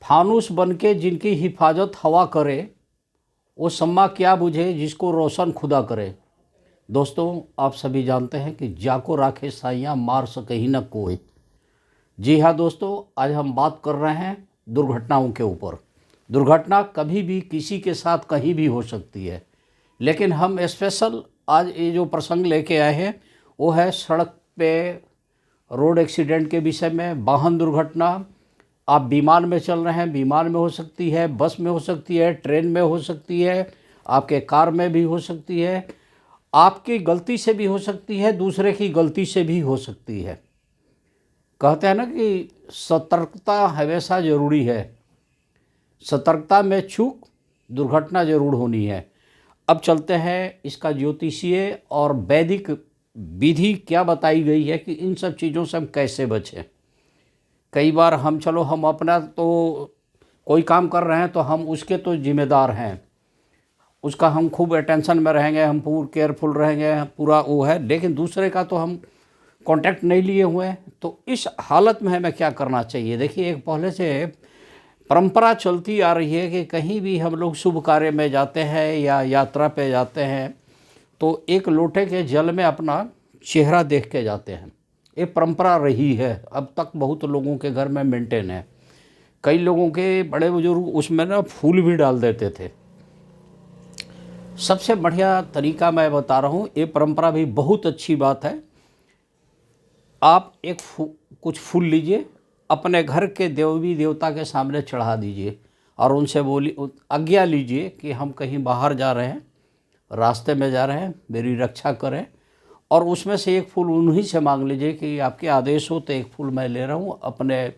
फानूस बनके जिनकी हिफाजत हवा करे, वो सम्मा क्या बुझे जिसको रोशन खुदा करे। दोस्तों, आप सभी जानते हैं कि जाको राखे साइयाँ मार सके ही न कोई। जी हाँ दोस्तों, आज हम बात कर रहे हैं दुर्घटनाओं के ऊपर। दुर्घटना कभी भी किसी के साथ कहीं भी हो सकती है, लेकिन हम स्पेशल आज ये जो प्रसंग लेके आए हैं वो है सड़क पे रोड एक्सीडेंट के विषय में। वाहन दुर्घटना, आप विमान में चल रहे हैं, विमान में हो सकती है, बस में हो सकती है, ट्रेन में हो सकती है, आपके कार में भी हो सकती है, आपकी गलती से भी हो सकती है, दूसरे की गलती से भी हो सकती है। कहते हैं ना कि सतर्कता हमेशा ज़रूरी है। सतर्कता में चूक दुर्घटना ज़रूर होनी है। अब चलते हैं इसका ज्योतिषीय और वैदिक विधि क्या बताई गई है कि इन सब चीज़ों से हम कैसे बचें। कई बार हम अपना तो कोई काम कर रहे हैं तो हम उसके तो जिम्मेदार हैं, उसका हम खूब अटेंशन में रहेंगे, हम पूरा केयरफुल रहेंगे, पूरा वो है, लेकिन दूसरे का तो हम कांटेक्ट नहीं लिए हुए हैं। तो इस हालत में हमें क्या करना चाहिए? देखिए, एक पहले से परंपरा चलती आ रही है कि कहीं भी हम लोग शुभ कार्य में जाते हैं या यात्रा पे जाते हैं तो एक लोटे के जल में अपना चेहरा देख के जाते हैं। ये परंपरा रही है, अब तक बहुत लोगों के घर में मेंटेन है। कई लोगों के बड़े बुजुर्ग उसमें ना फूल भी डाल देते थे। सबसे बढ़िया तरीका मैं बता रहा हूँ, ये परंपरा भी बहुत अच्छी बात है। आप कुछ फूल लीजिए, अपने घर के देवी देवता के सामने चढ़ा दीजिए और उनसे आज्ञा लीजिए कि हम कहीं बाहर जा रहे हैं, रास्ते में जा रहे हैं, मेरी रक्षा करें। और उसमें से एक फूल उन्हीं से मांग लीजिए कि आपके आदेश हो तो एक फूल मैं ले रहा हूँ, अपने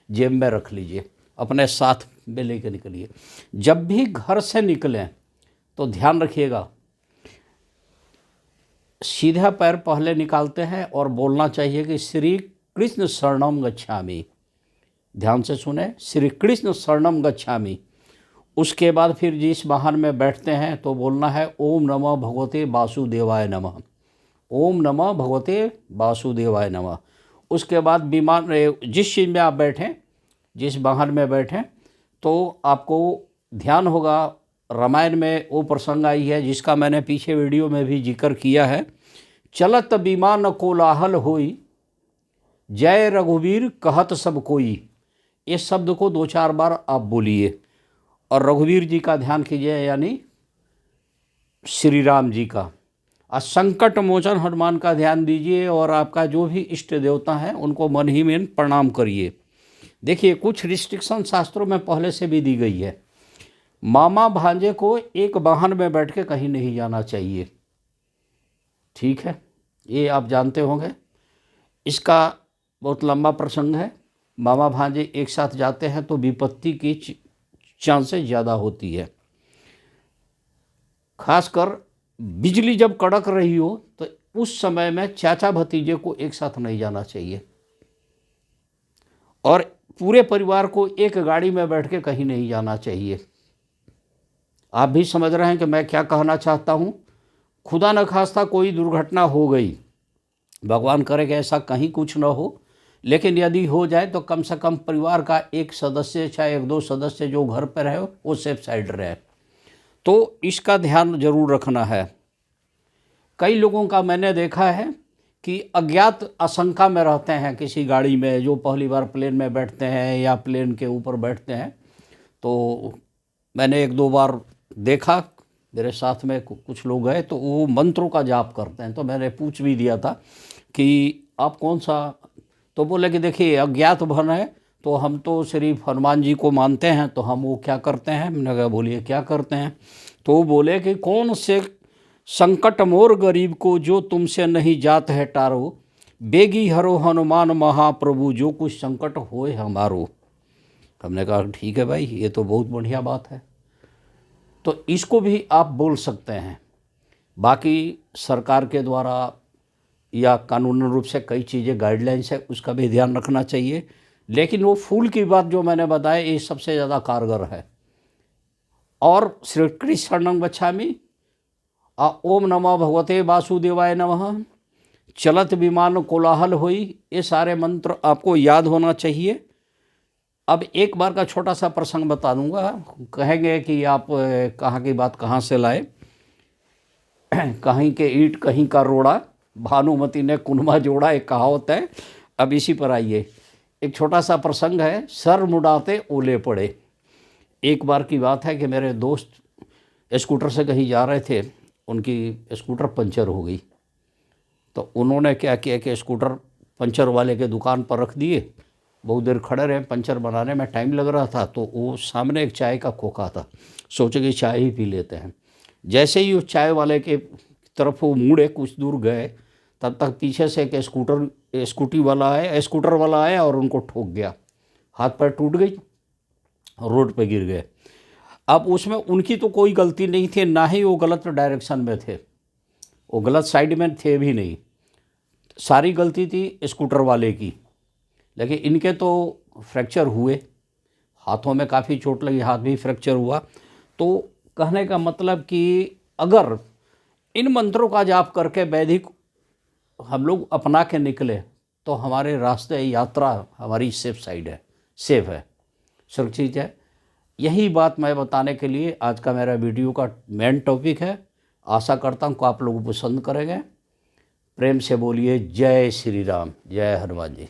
जेब में रख लीजिए, अपने साथ में लेकर निकलिए। जब भी घर से निकलें तो ध्यान रखिएगा, सीधा पैर पहले निकालते हैं और बोलना चाहिए कि श्री कृष्ण शरणम गच्छामि। ध्यान से सुने, श्री कृष्ण शरणम गच्छामि। उसके बाद फिर जिस वाहन में बैठते हैं तो बोलना है ओम नमः भगवते वासुदेवाय नमः, ओम नमः भगवते वासुदेवाय नमः। उसके बाद विमान, जिस चीज़ में आप बैठें, जिस वाहन में बैठें, तो आपको ध्यान होगा, रामायण में वो प्रसंग आई है जिसका मैंने पीछे वीडियो में भी जिक्र किया है। चलत विमान कोलाहल होई, जय रघुवीर कहत सब कोई। इस शब्द को 2-4 बार आप बोलिए और रघुवीर जी का ध्यान कीजिए, यानी श्री राम जी का। और संकट मोचन हनुमान का ध्यान दीजिए और आपका जो भी इष्ट देवता हैं उनको मन ही में प्रणाम करिए। देखिए, कुछ रिस्ट्रिक्शन शास्त्रों में पहले से भी दी गई है। मामा भांजे को एक वाहन में बैठ के कहीं नहीं जाना चाहिए, ठीक है, ये आप जानते होंगे। इसका बहुत लंबा प्रसंग है। मामा भांजे एक साथ जाते हैं तो विपत्ति की चांसेस ज़्यादा होती है। खासकर बिजली जब कड़क रही हो तो उस समय में चाचा भतीजे को एक साथ नहीं जाना चाहिए और पूरे परिवार को एक गाड़ी में बैठ के कहीं नहीं जाना चाहिए। आप भी समझ रहे हैं कि मैं क्या कहना चाहता हूँ। खुदा न खास्ता कोई दुर्घटना हो गई, भगवान करे कि ऐसा कहीं कुछ न हो, लेकिन यदि हो जाए तो कम से कम परिवार का एक सदस्य, चाहे 1-2 सदस्य जो घर पर रहे वो सेफ साइड रहे। तो इसका ध्यान जरूर रखना है। कई लोगों का मैंने देखा है कि अज्ञात आशंका में रहते हैं किसी गाड़ी में, जो पहली बार प्लेन में बैठते हैं या प्लेन के ऊपर बैठते हैं। तो मैंने 1-2 बार देखा, मेरे साथ में कुछ लोग गए तो वो मंत्रों का जाप करते हैं। तो मैंने पूछ भी दिया था कि आप कौन सा, तो बोले कि देखिए अज्ञात भन है तो हम तो सिर्फ हनुमान जी को मानते हैं, तो हम वो क्या करते हैं। मैंने कहा बोलिए क्या करते हैं। तो वो बोले कि कौन से संकट मोर गरीब को जो तुमसे नहीं जात है टारो, बेगी हरो हनुमान महाप्रभु जो कुछ संकट होए हमारो। हमने कहा ठीक है भाई, ये तो बहुत बढ़िया बात है। तो इसको भी आप बोल सकते हैं। बाकी सरकार के द्वारा या कानूनी रूप से कई चीज़ें गाइडलाइंस है, उसका भी ध्यान रखना चाहिए। लेकिन वो फूल की बात जो मैंने बताया ये सबसे ज़्यादा कारगर है। और श्री कृष्ण शरणं गच्छामि, ओम नमः भगवते वासुदेवाय नमः, चलत विमान कोलाहल होई, ये सारे मंत्र आपको याद होना चाहिए। अब एक बार का छोटा सा प्रसंग बता दूंगा। कहेंगे कि आप कहाँ की बात कहाँ से लाए। कहीं के ईंट कहीं का रोड़ा, भानुमति ने कुनमा जोड़ा, एक कहावत है। अब इसी पर आइए। एक छोटा सा प्रसंग है, सर मुड़ाते ओले पड़े। एक बार की बात है कि मेरे दोस्त स्कूटर से कहीं जा रहे थे, उनकी स्कूटर पंचर हो गई। तो उन्होंने क्या किया कि स्कूटर पंचर वाले के दुकान पर रख दिए। बहुत देर खड़े रहे, पंचर बनाने में टाइम लग रहा था। तो वो सामने एक चाय का खोखा था, सोचे कि चाय ही पी लेते हैं। जैसे ही उस चाय वाले के तरफ वो मुड़े, कुछ दूर गए, तब तक पीछे से एक स्कूटर वाला आया और उनको ठोक गया। हाथ पैर टूट गई, रोड पे गिर गए। अब उसमें उनकी तो कोई गलती नहीं थी, ना ही वो गलत डायरेक्शन में थे, वो गलत साइड में थे भी नहीं। सारी गलती थी स्कूटर वाले की। लेकिन इनके तो फ्रैक्चर हुए, हाथों में काफ़ी चोट लगी, हाथ भी फ्रैक्चर हुआ। तो कहने का मतलब कि अगर इन मंत्रों का जाप करके वैदिक हम लोग अपना के निकले तो हमारे रास्ते, यात्रा हमारी सेफ साइड है, सेफ है, सुरक्षित है। यही बात मैं बताने के लिए आज का मेरा वीडियो का मेन टॉपिक है। आशा करता हूँ कि आप लोग पसंद करेंगे। प्रेम से बोलिए जय श्री राम, जय हनुमान जी।